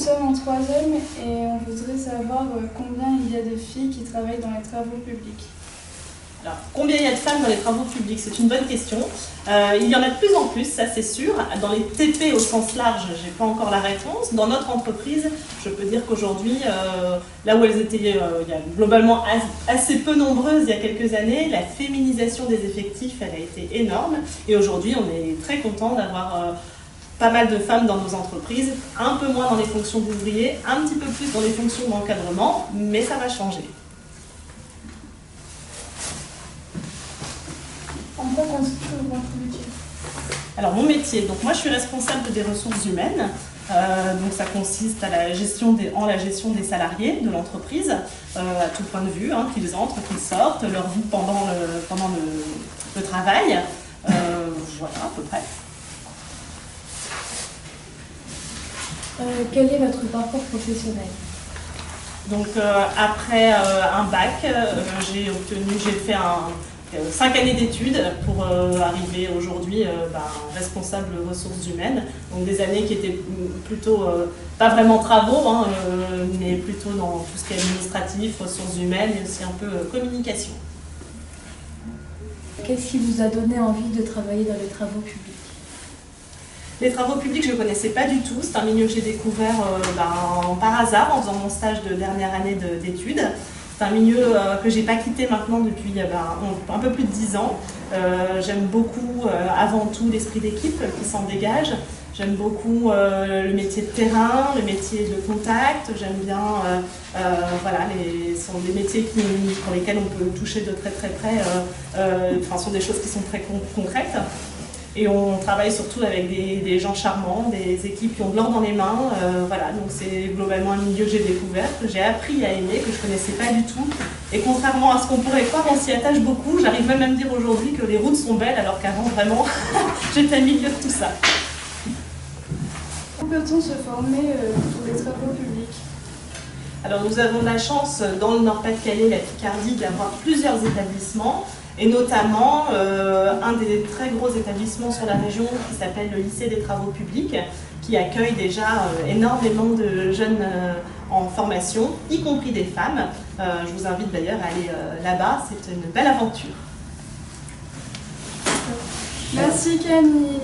sommes en 3e et on voudrait savoir combien il y a de filles qui travaillent dans les travaux publics. Alors, combien il y a de femmes dans les travaux publics? C'est une bonne question. Il y en a de plus en plus, ça c'est sûr. Dans les TP au sens large, je n'ai pas encore la réponse. Dans notre entreprise, je peux dire qu'aujourd'hui, là où elles étaient il y a globalement assez peu nombreuses il y a quelques années, la féminisation des effectifs, elle a été énorme. Et aujourd'hui, on est très content d'avoir pas mal de femmes dans nos entreprises, un peu moins dans les fonctions d'ouvriers, un petit peu plus dans les fonctions d'encadrement, mais ça va changer. En quoi consiste votre métier? Alors mon métier, donc moi je suis responsable des ressources humaines, donc ça consiste à la gestion des salariés de l'entreprise, à tout point de vue, hein, qu'ils entrent, qu'ils sortent, leur vie pendant le travail, voilà à peu près. Quel est votre parcours professionnel? Donc après un bac, j'ai fait 5 années d'études pour arriver aujourd'hui responsable ressources humaines. Donc des années qui étaient plutôt, pas vraiment travaux, hein, mais plutôt dans tout ce qui est administratif, ressources humaines et aussi un peu communication. Qu'est-ce qui vous a donné envie de travailler dans les travaux publics? Les travaux publics, je ne connaissais pas du tout. C'est un milieu que j'ai découvert par hasard en faisant mon stage de dernière année d'études. C'est un milieu que je n'ai pas quitté maintenant depuis un peu plus de 10 ans. J'aime beaucoup avant tout l'esprit d'équipe qui s'en dégage. J'aime beaucoup le métier de terrain, le métier de contact. J'aime bien, ce sont des métiers pour lesquels on peut toucher de très très près. Ce sont des choses qui sont très concrètes. Et on travaille surtout avec des gens charmants, des équipes qui ont de l'or dans les mains. Donc c'est globalement un milieu que j'ai découvert, que j'ai appris à aimer, que je ne connaissais pas du tout. Et contrairement à ce qu'on pourrait croire, on s'y attache beaucoup. J'arrive même à me dire aujourd'hui que les routes sont belles, alors qu'avant, vraiment, j'étais au milieu de tout ça. Où peut-on se former pour les travaux publics? Alors nous avons la chance, dans le Nord-Pas-de-Calais, la Picardie, d'avoir plusieurs établissements. Et notamment un des très gros établissements sur la région qui s'appelle le lycée des travaux publics, qui accueille déjà énormément de jeunes en formation, y compris des femmes. Je vous invite d'ailleurs à aller là-bas, c'est une belle aventure. Merci Camille.